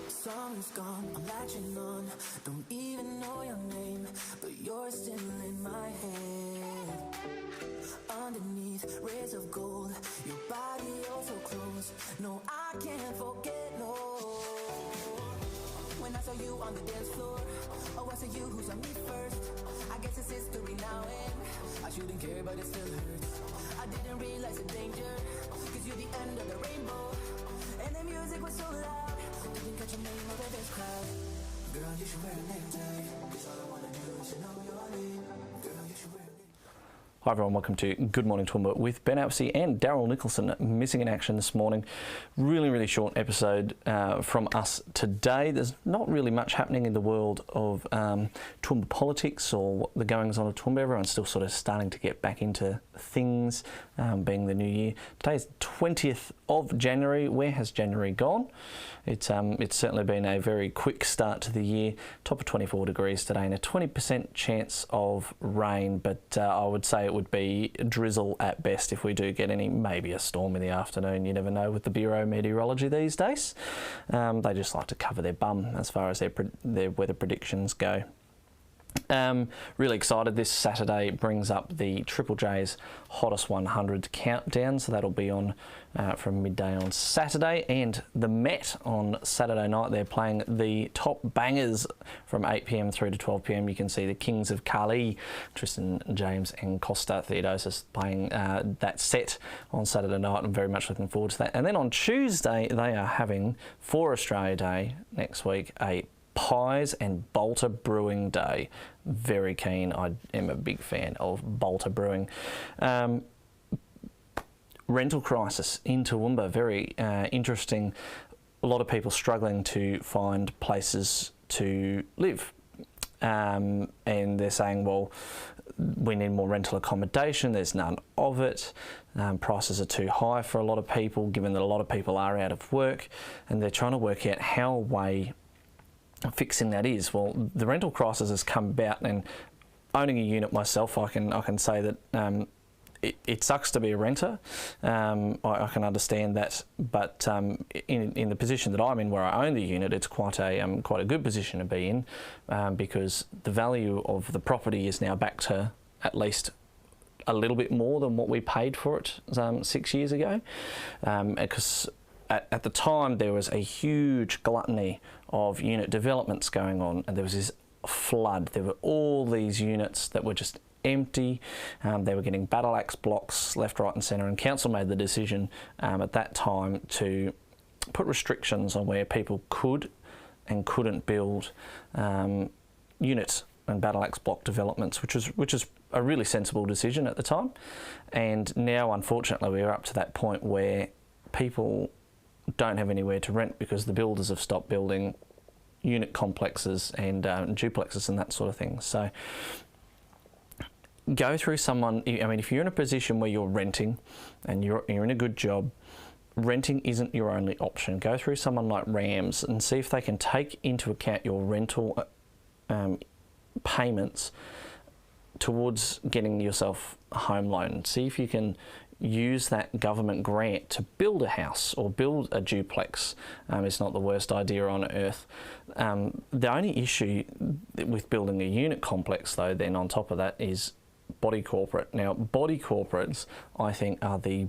Summer's gone, I'm latching on. Don't even know your name, but you're still in my head. Underneath rays of gold, your body oh so close. No, I can't forget, no. When I saw you on the dance floor, oh, I saw you who saw me first. I guess it's history now, and I shouldn't care, but it still hurts. I didn't realize the danger, cause you're the end of the rainbow. And the music was so loud, didn't catch your name over this crowd. Girl, you should wear a name tag, cause all I wanna do is to know your name. Girl, you should wear a name. Hi everyone, welcome to Good Morning Toowoomba with Ben Apsey and Daryl Nicholson missing in action this morning. Really short episode from us today. There's not really much happening in the world of Toowoomba politics or what the goings on of Toowoomba. Everyone's still sort of starting to get back into things, being the new year. Today's 20th of January. Where has January gone? It's certainly been a very quick start to the year. Top of 24 degrees today and a 20% chance of rain, but I would say it would be drizzle at best if we do get any, maybe a storm in the afternoon. You never know with the Bureau of Meteorology these days. They just like to cover their bum as far as their weather predictions go. Really excited. This Saturday brings up the Triple J's Hottest 100 countdown, so that'll be on from midday on Saturday, and the Met on Saturday night. They're playing the top bangers from 8 p.m. through to 12 p.m. You can see the Kings of Kali, Tristan James and Costa Theodosis playing that set on Saturday night. I'm very much looking forward to that. And then on Tuesday they are having, for Australia Day next week, a Pies and Bolter Brewing Day. Very keen. I am a big fan of Bolter Brewing. Rental crisis in Toowoomba, very interesting. A lot of people struggling to find places to live. And they're saying, well, we need more rental accommodation. There's none of it. Prices are too high for a lot of people, given that a lot of people are out of work, and they're trying to work out how fixing that is. Well, the rental crisis has come about, and owning a unit myself, I can say that it sucks to be a renter. I can understand that, but in the position that I'm in, where I own the unit, it's quite a good position to be in, because the value of the property is now back to at least a little bit more than what we paid for it 6 years ago, because at the time there was a huge gluttony of unit developments going on, and there was this flood. There were all these units that were just empty. They were getting battle axe blocks left, right and centre, and council made the decision at that time to put restrictions on where people could and couldn't build units and battle axe block developments, which is a really sensible decision at the time. And now unfortunately we're up to that point where people don't have anywhere to rent because the builders have stopped building unit complexes and duplexes and that sort of thing. So go through someone, I mean, if you're in a position where you're renting and you're in a good job, renting isn't your only option. Go through someone like Rams and see if they can take into account your rental payments towards getting yourself a home loan. See if you can use that government grant to build a house or build a duplex. It's not the worst idea on earth. The only issue with building a unit complex, though, then on top of that, is body corporate. Now, body corporates, I think, are the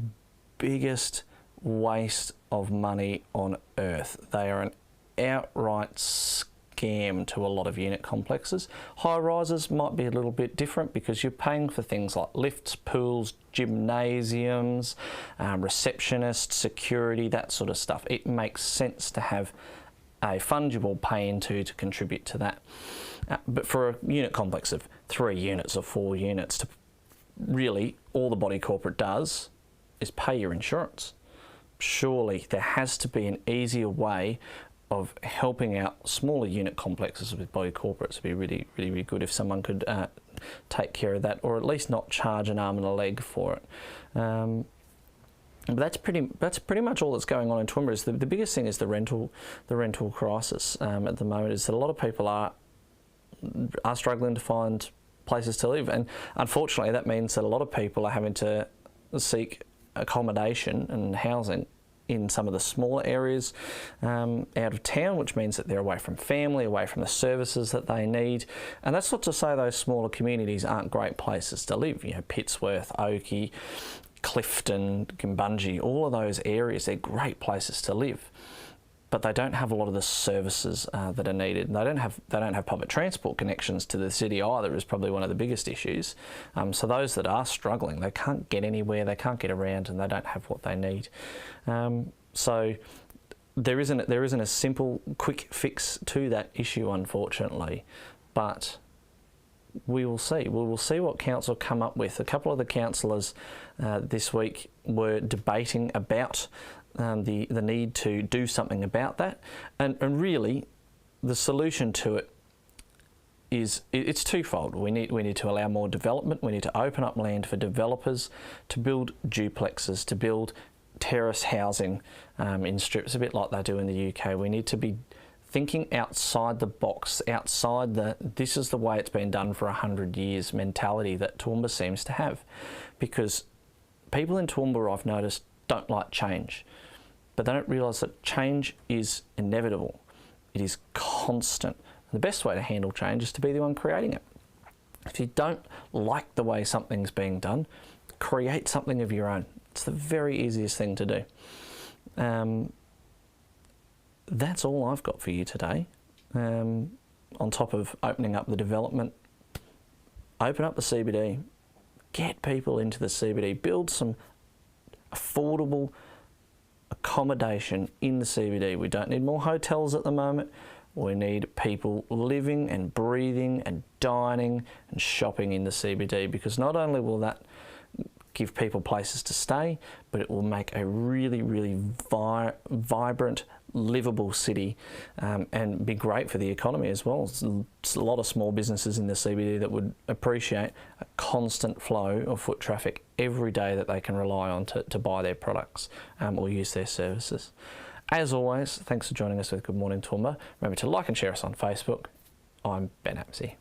biggest waste of money on earth. They are an outright scam to a lot of unit complexes. High rises might be a little bit different because you're paying for things like lifts, pools, gymnasiums, receptionists, security, that sort of stuff. It makes sense to have a fungible pay into to contribute to that. But for a unit complex of 3 units or 4 units, really all the body corporate does is pay your insurance. Surely there has to be an easier way of helping out smaller unit complexes with body corporates. Would be really good if someone could take care of that, or at least not charge an arm and a leg for it. But that's pretty much all that's going on in Toowoomba. Is the biggest thing is the rental crisis at the moment. Is that a lot of people are struggling to find places to live, and unfortunately that means that a lot of people are having to seek accommodation and housing in some of the smaller areas out of town, which means that they're away from family, away from the services that they need. And that's not to say those smaller communities aren't great places to live. You know, Pittsworth, Oakey, Clifton, Gumbungie, all of those areas, they're great places to live. But they don't have a lot of the services that are needed. And they don't have public transport connections to the city either, is probably one of the biggest issues. So those that are struggling, they can't get anywhere, they can't get around, and they don't have what they need. So there isn't a simple, quick fix to that issue, unfortunately. But we will see. We will see what council come up with. A couple of the councillors this week were debating about the need to do something about that, and really the solution to it is it's twofold. We need to allow more development. We need to open up land for developers to build duplexes, to build terrace housing in strips, a bit like they do in the UK. We need to be thinking outside the box, outside the this is the way it's been done for 100 years mentality that Toowoomba seems to have, because people in Toowoomba, I've noticed, don't like change, but they don't realise that change is inevitable. It is constant. And the best way to handle change is to be the one creating it. If you don't like the way something's being done, create something of your own. It's the very easiest thing to do. That's all I've got for you today. On top of opening up the development, open up the CBD, get people into the CBD, build some affordable accommodation in the CBD. We don't need more hotels at the moment. We need people living and breathing and dining and shopping in the CBD, because not only will that give people places to stay, but it will make a really, really vibrant, livable city and be great for the economy as well. There's a lot of small businesses in the CBD that would appreciate a constant flow of foot traffic every day that they can rely on to buy their products or use their services. As always, thanks for joining us with Good Morning Toowoomba. Remember to like and share us on Facebook. I'm Ben Apsey.